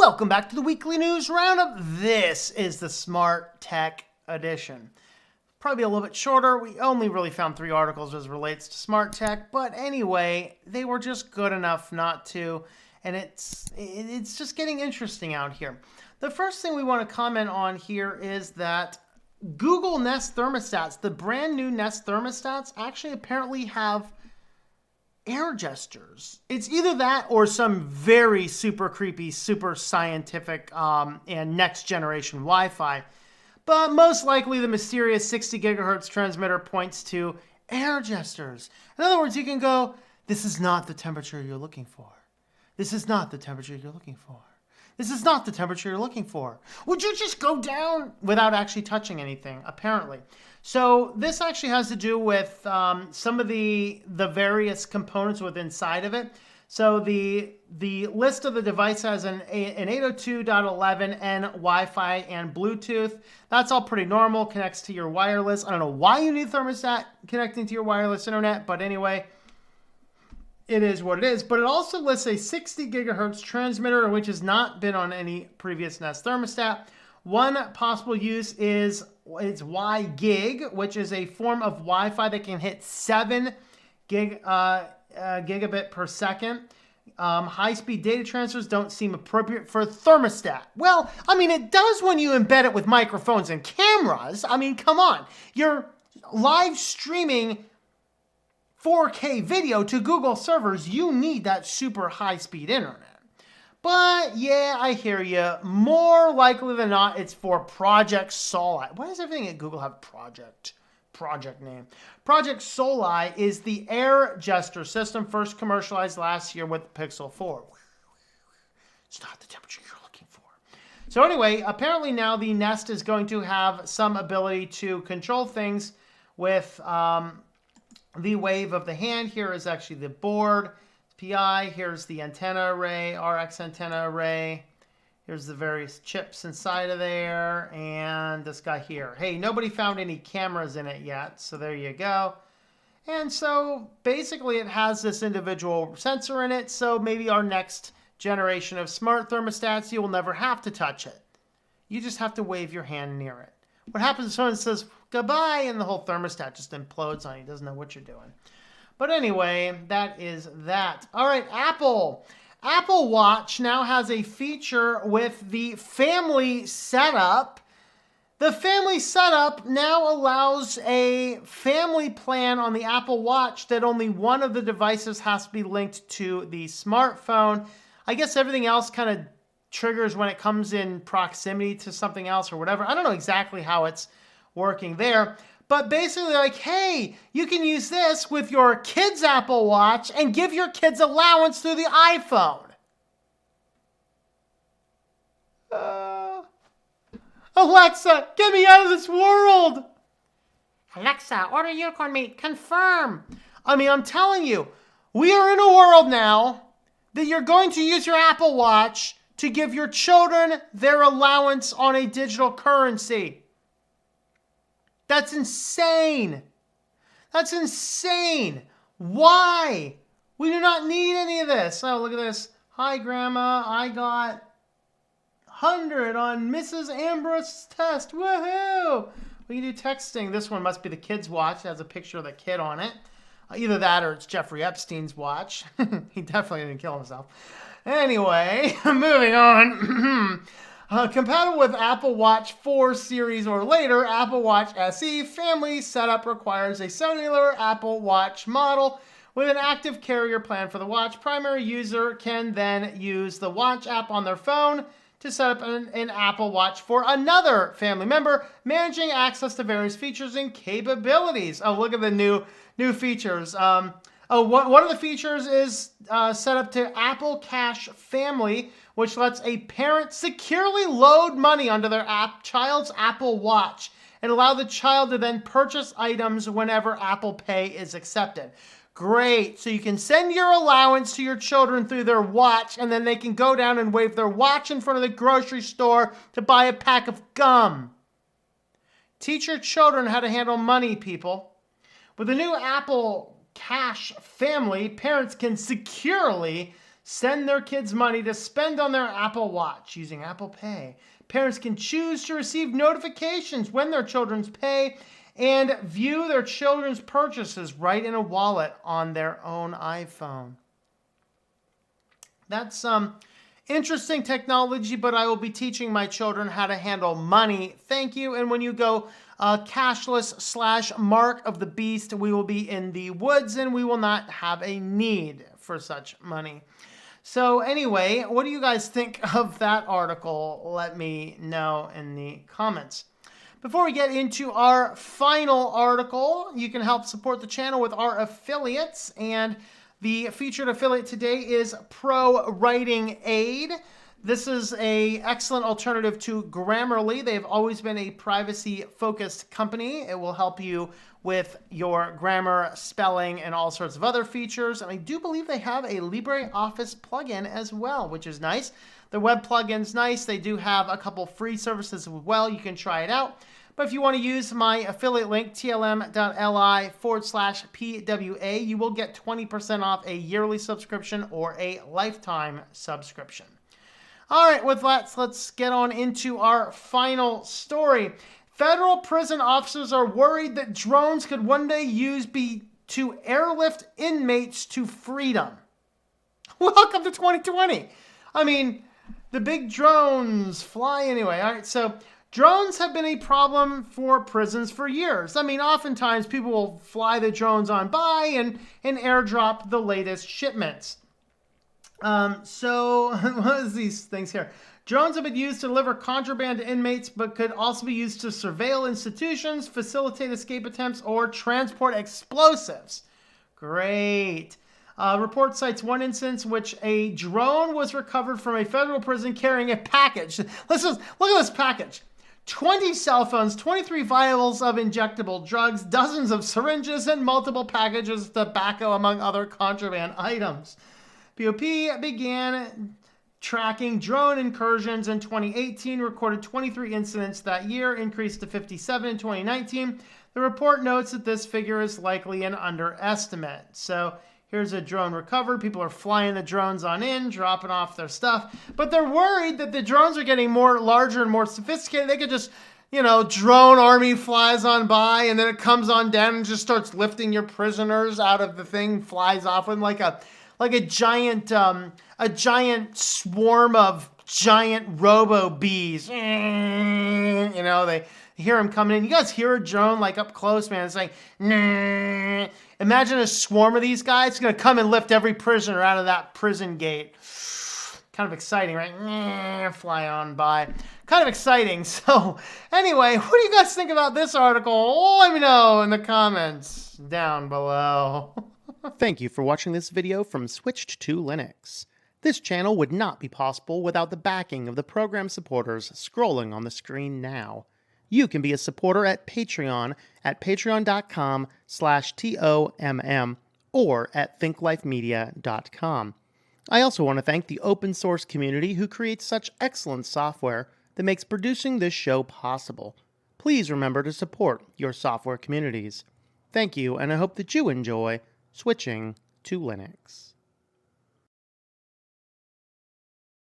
Welcome back to the Weekly News Roundup. This is the Smart Tech Edition. Probably a little bit shorter. We only really found 3 articles as it relates to smart tech, but anyway, they were just good enough not to, and it's just getting interesting out here. The first thing we want to comment on here is that Google Nest thermostats, the brand new Nest thermostats, actually apparently have air gestures. It's either that or some very super creepy, super scientific and next generation Wi-Fi. But most likely the mysterious 60 gigahertz transmitter points to air gestures. In other words, you can go, this is not the temperature you're looking for. This is not the temperature you're looking for. This is not the temperature you're looking for. Would you just go down without actually touching anything, apparently? So this actually has to do with some of the various components within inside of it. So the list of the device has an 802.11n Wi-Fi and Bluetooth. That's all pretty normal, connects to your wireless. I don't know why you need thermostat connecting to your wireless internet, but anyway, it is what it is. But it also lists a 60 gigahertz transmitter, which has not been on any previous Nest thermostat. One possible use is it's Y-Gig, which is a form of Wi-Fi that can hit 7 gigabit per second. High-speed data transfers don't seem appropriate for a thermostat. Well, I mean, it does when you embed it with microphones and cameras. I mean, come on. You're live streaming 4K video to Google servers. You need that super high-speed internet. But yeah, I hear you. More likely than not, it's for Project Soli. Why does everything at Google have project name? Project Soli is the air gesture system first commercialized last year with Pixel 4. It's not the temperature you're looking for. So anyway, apparently now the Nest is going to have some ability to control things with the wave of the hand. Here is actually the board. PI, here's the antenna array, RX antenna array. Here's the various chips inside of there, and this guy here. Hey, nobody found any cameras in it yet, so there you go. And so basically it has this individual sensor in it, so maybe our next generation of smart thermostats, you will never have to touch it. You just have to wave your hand near it. What happens if someone says goodbye and the whole thermostat just implodes on you, doesn't know what you're doing. But anyway, that is that. All right, Apple. Apple Watch now has a feature with the family setup. The family setup now allows a family plan on the Apple Watch that only one of the devices has to be linked to the smartphone. I guess everything else kind of triggers when it comes in proximity to something else or whatever. I don't know exactly how it's working there. But basically, like, hey, you can use this with your kids' Apple Watch and give your kids allowance through the iPhone. Alexa, get me out of this world. Alexa, order unicorn meat. Confirm. I mean, I'm telling you, we are in a world now that you're going to use your Apple Watch to give your children their allowance on a digital currency. That's insane. That's insane. Why? We do not need any of this. Oh, look at this. Hi, Grandma. I got 100 on Mrs. Ambrose's test. Woohoo! We can do texting. This one must be the kid's watch. It has a picture of the kid on it. Either that or it's Jeffrey Epstein's watch. He definitely didn't kill himself. Anyway, moving on. Compatible with Apple Watch 4 series or later, Apple Watch SE family setup requires a cellular Apple Watch model with an active carrier plan for the watch. Primary user can then use the Watch app on their phone to set up an Apple Watch for another family member, managing access to various features and capabilities. Oh, look at the new features. One of the features is set up to Apple Cash Family, which lets a parent securely load money onto their child's Apple Watch and allow the child to then purchase items whenever Apple Pay is accepted. Great. So you can send your allowance to your children through their watch, and then they can go down and wave their watch in front of the grocery store to buy a pack of gum. Teach your children how to handle money, people. With the new Apple Cash Family, parents can securely send their kids money to spend on their Apple Watch using Apple Pay. Parents can choose to receive notifications when their children's pay and view their children's purchases right in a wallet on their own iPhone. That's interesting technology, but I will be teaching my children how to handle money. Thank you. And when you go cashless / mark of the beast, we will be in the woods and we will not have a need for such money. So anyway, what do you guys think of that article? Let me know in the comments. Before we get into our final article, you can help support the channel with our affiliates, and the featured affiliate today is ProWritingAid. This is an excellent alternative to Grammarly. They've always been a privacy-focused company. It will help you with your grammar, spelling, and all sorts of other features. And I do believe they have a LibreOffice plugin as well, which is nice. The web plugin's nice. They do have a couple free services as well. You can try it out. But if you want to use my affiliate link, tlm.li/PWA, you will get 20% off a yearly subscription or a lifetime subscription. All right, with that, let's get on into our final story. Federal prison officers are worried that drones could one day be to airlift inmates to freedom. Welcome to 2020. I mean, the big drones fly anyway. All right, so drones have been a problem for prisons for years. I mean, oftentimes people will fly the drones on by and airdrop the latest shipments. So what is these things here? Drones have been used to deliver contraband to inmates, but could also be used to surveil institutions, facilitate escape attempts, or transport explosives. Great. Report cites one instance in which a drone was recovered from a federal prison carrying a package. Look at this package. 20 cell phones, 23 vials of injectable drugs, dozens of syringes, and multiple packages of tobacco, among other contraband items. BOP began tracking drone incursions in 2018, recorded 23 incidents that year, increased to 57 in 2019. The report notes that this figure is likely an underestimate. So here's a drone recovered. People are flying the drones on in, dropping off their stuff. But they're worried that the drones are getting larger and more sophisticated. They could just, drone army flies on by and then it comes on down and just starts lifting your prisoners out of the thing, flies off with like a giant swarm of giant robo bees. They hear them coming in. You guys hear a drone like up close, man. It's like, nah. Imagine a swarm of these guys. It's going to come and lift every prisoner out of that prison gate. Kind of exciting, right? Nah, fly on by. Kind of exciting. So anyway, what do you guys think about this article? Let me know in the comments down below. Thank you for watching this video from Switched to Linux. This channel would not be possible without the backing of the program supporters scrolling on the screen now. You can be a supporter at Patreon at patreon.com/TOMM or at thinklifemedia.com. I also want to thank the open source community who creates such excellent software that makes producing this show possible. Please remember to support your software communities. Thank you, and I hope that you enjoy switching to Linux.